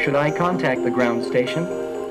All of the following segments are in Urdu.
Should I contact the ground station?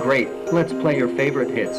Great. Let's play your favorite hits.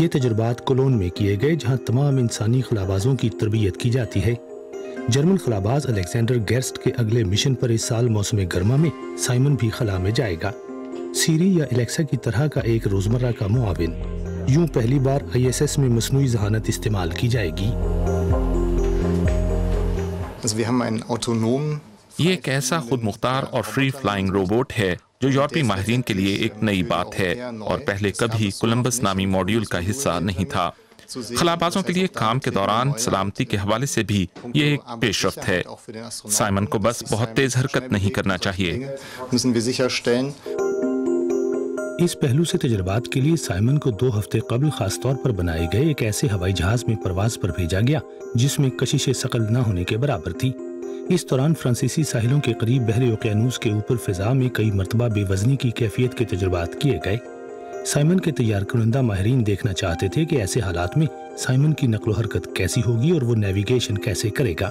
یہ تجربات کولون میں کیے گئے جہاں تمام انسانی خلابازوں کی تربیت کی جاتی ہے۔ جرمن خلاباز الیگزینڈر گیرسٹ کے اگلے مشن پر اس سال موسم گرما میں سائمن بھی خلا میں جائے گا، سیری یا الیکسا کی طرح کا ایک روزمرہ کا معاون۔ یوں پہلی بار ISS میں مصنوعی ذہانت استعمال کی جائے گی۔ یہ ایک ایسا خود مختار اور فری فلائنگ روبوٹ ہے جو یورپی ماہرین کے لیے ایک نئی بات ہے اور پہلے کبھی کولمبس نامی ماڈیول کا حصہ نہیں تھا۔ خلابازوں کے لیے کام کے دوران سلامتی کے حوالے سے بھی یہ ایک پیش رفت ہے۔ سائمن کو بس بہت تیز حرکت نہیں کرنا چاہیے۔ اس پہلو سے تجربات کے لیے سائمن کو 2 ہفتے قبل خاص طور پر بنائے گئے ایک ایسے ہوائی جہاز میں پرواز پر بھیجا گیا جس میں کشش ثقل نہ ہونے کے برابر تھی۔ اس دوران فرانسیسی ساحلوں کے قریب بحر اوقیانوس کے اوپر فضا میں کئی مرتبہ بے وزنی کی کیفیت کے تجربات کیے گئے۔ سائمن کے تیار کنندہ ماہرین دیکھنا چاہتے تھے کہ ایسے حالات میں سائمن کی نقل و حرکت کیسی ہوگی اور وہ نیویگیشن کیسے کرے گا۔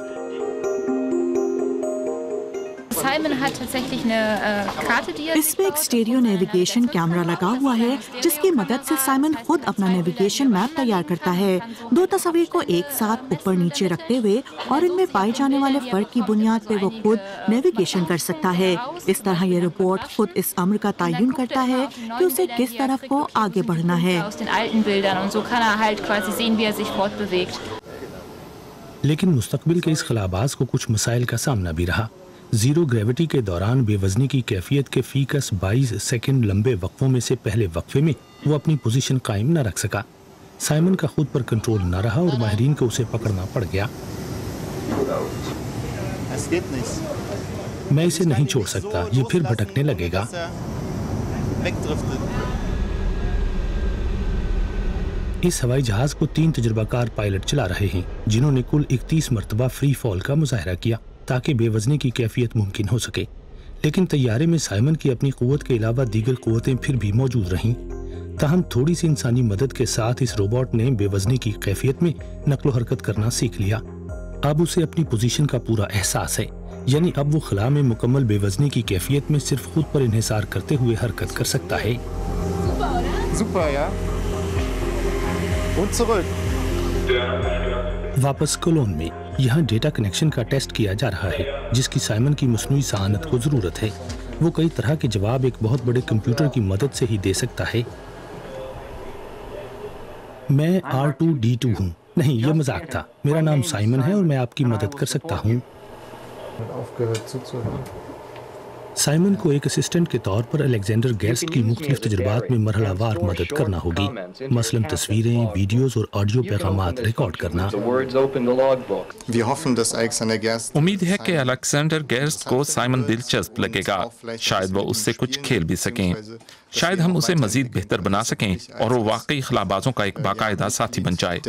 اس میں ایک اسٹیریو نیویگیشن کیمرہ لگا ہوا ہے جس کی مدد سے سائمن خود اپنا نیویگیشن میپ تیار کرتا ہے، 2 تصاویر کو ایک ساتھ اوپر نیچے رکھتے ہوئے اور ان میں پائے جانے والے فرق کی بنیاد پہ وہ خود نیویگیشن کر سکتا ہے۔ اس طرح یہ روبوٹ خود اس امر کا تعین کرتا ہے کہ اسے کس طرف کو آگے بڑھنا ہے۔ لیکن مستقبل کے اس خلاباز کو کچھ مسائل کا سامنا بھی رہا۔ زیرو گریوٹی کے دوران بے وزنی کی کیفیت کے فیکس 22 سیکنڈ لمبے وقفوں میں سے پہلے وقفے میں وہ اپنی پوزیشن قائم نہ رکھ سکا۔ سائمن کا خود پر کنٹرول نہ رہا اور ماہرین کو اسے پکڑنا پڑ گیا۔ میں اسے نہیں چھوڑ سکتا، یہ پھر بھٹکنے لگے گا۔ اس ہوائی جہاز کو 3 تجربہ کار پائلٹ چلا رہے ہیں جنہوں نے کل 31 مرتبہ فری فال کا مظاہرہ کیا تاکہ بے وزنی کی کیفیت ممکن ہو سکے، لیکن طیارے میں سائمن کی اپنی قوت کے علاوہ دیگر قوتیں پھر بھی موجود رہیں۔ تاہم تھوڑی سی انسانی مدد کے ساتھ اس روبوٹ نے بے وزنی کی کیفیت میں نقل و حرکت کرنا سیکھ لیا۔ اب اسے اپنی پوزیشن کا پورا احساس ہے، یعنی اب وہ خلا میں مکمل بے وزنی کی کیفیت میں صرف خود پر انحصار کرتے ہوئے حرکت کر سکتا ہے۔ واپس کولون میں یہاں ڈیٹا کنیکشن کا ٹیسٹ کیا جا رہا ہے جس کی سائمن کی مصنوعی ذہانت کو ضرورت ہے۔ وہ کئی طرح کے جواب ایک بہت بڑے کمپیوٹر کی مدد سے ہی دے سکتا ہے۔ میں R2D2 ہوں۔ نہیں، یہ مذاق تھا۔ میرا نام سائمن ہے اور میں آپ کی مدد کر سکتا ہوں۔ سائمن کو ایک اسسٹنٹ کے طور پر الیگزینڈر گیرسٹ کی مختلف تجربات میں مرحلہ وار مدد کرنا ہوگی، مثلاً تصویریں، ویڈیوز اور آڈیو پیغامات ریکارڈ کرنا۔ امید ہے کہ الیگزینڈر گیرسٹ کو سائمن دلچسپ لگے گا، شاید وہ اس سے کچھ کھیل بھی سکیں، شاید ہم اسے مزید بہتر بنا سکیں اور وہ واقعی خلابازوں کا ایک باقاعدہ ساتھی بن جائے۔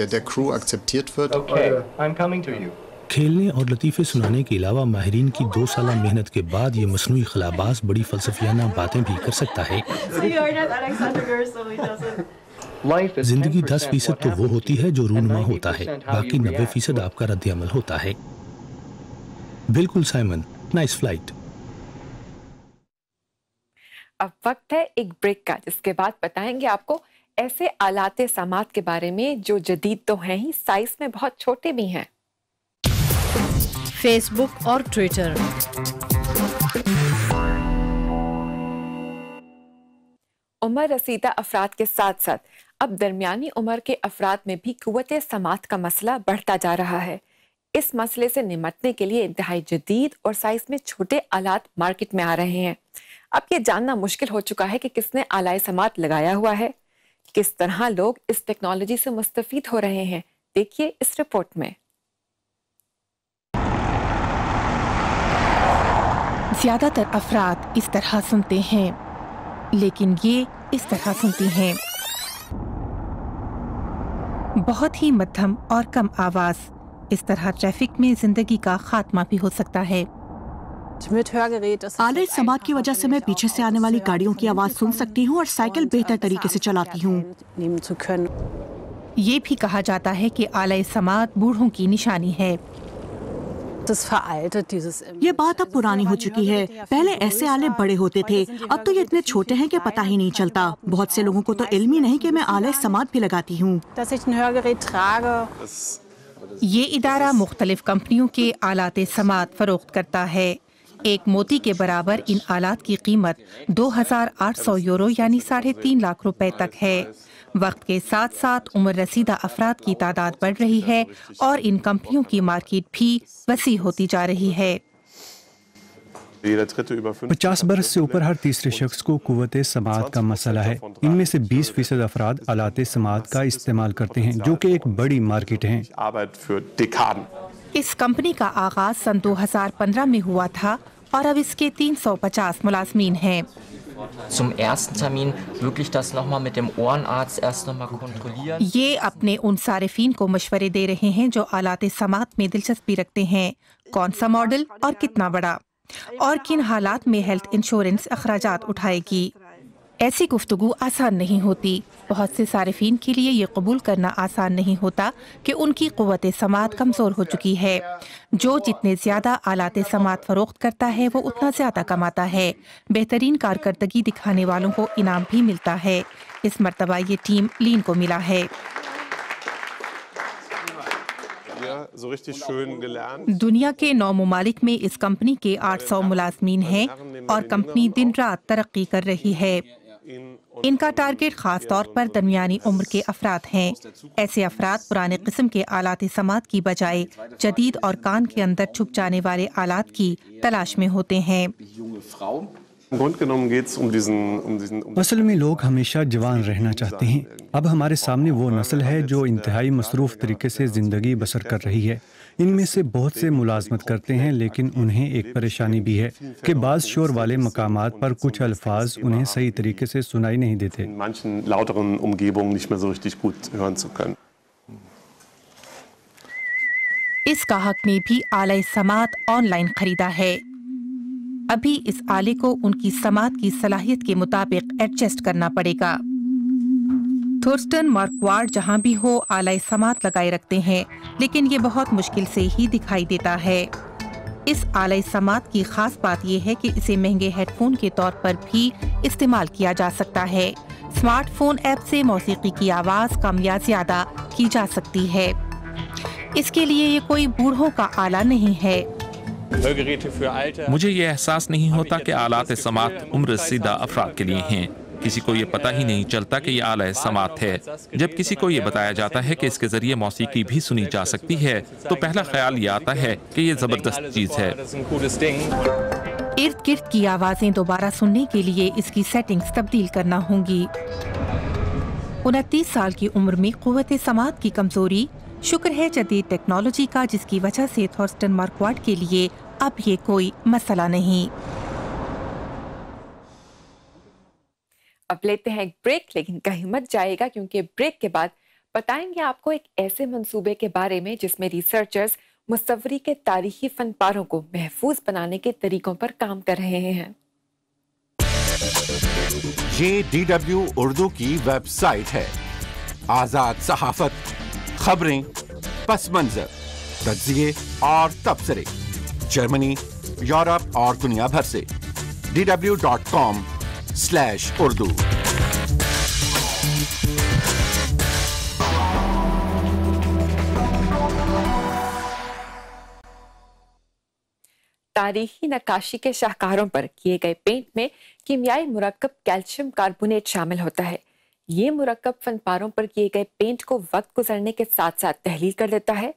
کھیلنے اور لطیفے سنانے کے علاوہ ماہرین کی 2 سالہ محنت کے بعد یہ مصنوعی خلاباز بڑی فلسفیانہ باتیں بھی کر سکتا ہے۔ زندگی 10% تو وہ ہوتی ہے جو رونما ہوتا ہے، باقی 90% آپ کا رد عمل ہوتا ہے۔ بالکل سائمن، نائس فلائٹ۔ اب وقت ہے ایک بریک کا، جس کے بعد بتائیں گے آپ کو ایسے آلات سماعت کے بارے میں جو جدید تو ہیں ہی، سائز میں بہت چھوٹے بھی ہیں۔ فیس بک اور ٹویٹر۔ عمر رسیدہ افراد کے ساتھ ساتھ اب درمیانی عمر کے افراد میں بھی قوت سماعت کا مسئلہ بڑھتا جا رہا ہے۔ اس مسئلے سے نمٹنے کے لیے انتہائی جدید اور سائز میں چھوٹے آلات مارکیٹ میں آ رہے ہیں۔ اب یہ جاننا مشکل ہو چکا ہے کہ کس نے آلہ سماعت لگایا ہوا ہے، کس طرح لوگ اس ٹیکنالوجی سے مستفید ہو رہے ہیں۔ دیکھیے اس رپورٹ میں۔ زیادہ تر افراد اس طرح سنتے ہیں، لیکن یہ اس طرح سنتی ہیں، بہت ہی مدھم اور کم آواز۔ اس طرح ٹریفک میں زندگی کا خاتمہ بھی ہو سکتا ہے۔ آلہ سماعت کی وجہ سے میں پیچھے سے آنے والی گاڑیوں کی آواز سن سکتی ہوں اور سائیکل بہتر طریقے سے چلاتی ہوں۔ یہ بھی کہا جاتا ہے کہ آلہ سماعت بوڑھوں کی نشانی ہے۔ یہ بات اب پرانی ہو چکی ہے. پہلے ایسے آلے بڑے ہوتے تھے, اب تو یہ اتنے چھوٹے ہیں کہ پتہ ہی نہیں چلتا. بہت سے لوگوں کو تو علم ہی نہیں کہ میں آلہ سماعت بھی لگاتی ہوں. یہ ادارہ مختلف کمپنیوں کے آلات سماعت فروخت کرتا ہے. ایک موتی کے برابر ان آلات کی قیمت 2,800 یورو یعنی 3.5 لاکھ روپے تک ہے. وقت کے ساتھ ساتھ عمر رسیدہ افراد کی تعداد بڑھ رہی ہے اور ان کمپنیوں کی مارکیٹ بھی وسیع ہوتی جا رہی ہے. 50 برس سے اوپر ہر تیسرے شخص کو قوت سماعت کا مسئلہ ہے. ان میں سے 20% افراد آلات سماعت کا استعمال کرتے ہیں, جو کہ ایک بڑی مارکیٹ ہے. اس کمپنی کا آغاز سن 2015 میں ہوا تھا اور اب اس کے 350 ملازمین ہیں. یہ اپنے ان صارفین کو مشورے دے رہے ہیں جو آلات سماعت میں دلچسپی رکھتے ہیں. کون سا ماڈل اور کتنا بڑا اور کن حالات میں ہیلتھ انشورنس اخراجات اٹھائے گی. ایسی گفتگو آسان نہیں ہوتی. بہت سے صارفین کے لیے یہ قبول کرنا آسان نہیں ہوتا کہ ان کی قوت سماعت کمزور ہو چکی ہے. جو جتنے زیادہ آلات سماعت فروخت کرتا ہے وہ اتنا زیادہ کماتا ہے. بہترین کارکردگی دکھانے والوں کو انعام بھی ملتا ہے. اس مرتبہ یہ ٹیم لین کو ملا ہے. دنیا کے 9 ممالک میں اس کمپنی کے 800 ملازمین ہیں اور کمپنی دن رات ترقی کر رہی ہے. ان کا ٹارگٹ خاص طور پر درمیانی عمر کے افراد ہیں. ایسے افراد پرانے قسم کے آلات سماعت کی بجائے جدید اور کان کے اندر چھپ جانے والے آلات کی تلاش میں ہوتے ہیں. اصل میں لوگ ہمیشہ جوان رہنا چاہتے ہیں. اب ہمارے سامنے وہ نسل ہے جو انتہائی مصروف طریقے سے زندگی بسر کر رہی ہے. ان میں سے بہت سے ملازمت کرتے ہیں, لیکن انہیں ایک پریشانی بھی ہے کہ بعض شور والے مقامات پر کچھ الفاظ انہیں صحیح طریقے سے سنائی نہیں دیتے. اس گاہک نے بھی آلہ سماعت آن لائن خریدا ہے. ابھی اس آلے کو ان کی سماعت کی صلاحیت کے مطابق ایڈجسٹ کرنا پڑے گا. تھورسٹن مارکوارڈ جہاں بھی ہو آلہ سماعت لگائے رکھتے ہیں, لیکن یہ بہت مشکل سے ہی دکھائی دیتا ہے. اس آلہ سماعت کی خاص بات یہ ہے کہ اسے مہنگے ہیڈ فون کے طور پر بھی استعمال کیا جا سکتا ہے. اسمارٹ فون ایپ سے موسیقی کی آواز کم یا زیادہ کی جا سکتی ہے. اس کے لیے یہ کوئی بوڑھوں کا آلہ نہیں ہے. مجھے یہ احساس نہیں ہوتا کہ آلات سماعت عمر رسیدہ افراد کے لیے ہیں. کسی کو یہ پتہ ہی نہیں چلتا کہ یہ آلہ سماعت ہے. جب کسی کو یہ بتایا جاتا ہے کہ اس کے ذریعے موسیقی بھی سنی جا سکتی ہے تو پہلا خیال یہ آتا ہے کہ یہ زبردست چیز ہے. ارد گرد کی آوازیں دوبارہ سننے کے لیے اس کی سیٹنگز تبدیل کرنا ہوں گی. 29 سال کی عمر میں قوت سماعت کی کمزوری شکر ہے جدید ٹیکنالوجی کا, جس کی وجہ سے تھورسٹن مارکوارڈ کے لیے اب یہ کوئی مسئلہ نہیں. اب لیتے ہیں ایک بریک, لیکن کہیں مت جائے گا کیونکہ بریک کے بعد بتائیں گے آپ کو ایک ایسے منصوبے کے بارے میں جس میں ریسرچرز مصوری کے تاریخی فن پاروں کو محفوظ بنانے کے طریقوں پر کام کر رہے ہیں. یہ DW اردو کی ویب سائٹ ہے. آزاد صحافت, خبریں, پس منظر, تجزیے اور تبصرے جرمنی, یورپ اور دنیا بھر سے. dw.com/urdu. تاریخی نقاشی کے شاہکاروں پر کیے گئے پینٹ میں کیمیائی مرکب کیلشیم کاربونیٹ شامل ہوتا ہے. یہ مرکب فن پاروں پر کیے گئے پینٹ کو وقت گزرنے کے ساتھ ساتھ تحلیل کر دیتا ہے.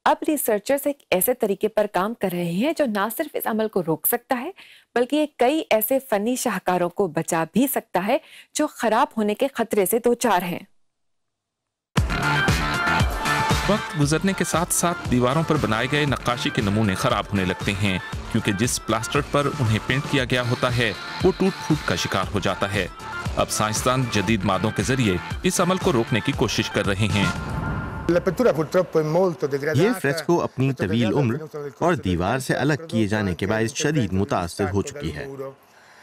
اب ریسرچرز ایک ایسے طریقے پر کام کر رہے ہیں جو نہ صرف اس عمل کو روک سکتا ہے بلکہ یہ کئی ایسے فنی شاہکاروں کو بچا بھی سکتا ہے جو خراب ہونے کے خطرے سے دوچار ہیں. وقت گزرنے کے ساتھ ساتھ دیواروں پر بنائے گئے نقاشی کے نمونے خراب ہونے لگتے ہیں کیونکہ جس پلاسٹر پر انہیں پینٹ کیا گیا ہوتا ہے وہ ٹوٹ پھوٹ کا شکار ہو جاتا ہے. اب سائنسدان جدید مادوں کے ذریعے اس عمل کو روکنے کی کوشش کر رہے ہیں. یہ فریسکو اپنی طویل عمر اور دیوار سے الگ کیے جانے کے باعث شدید متاثر ہو چکی ہے.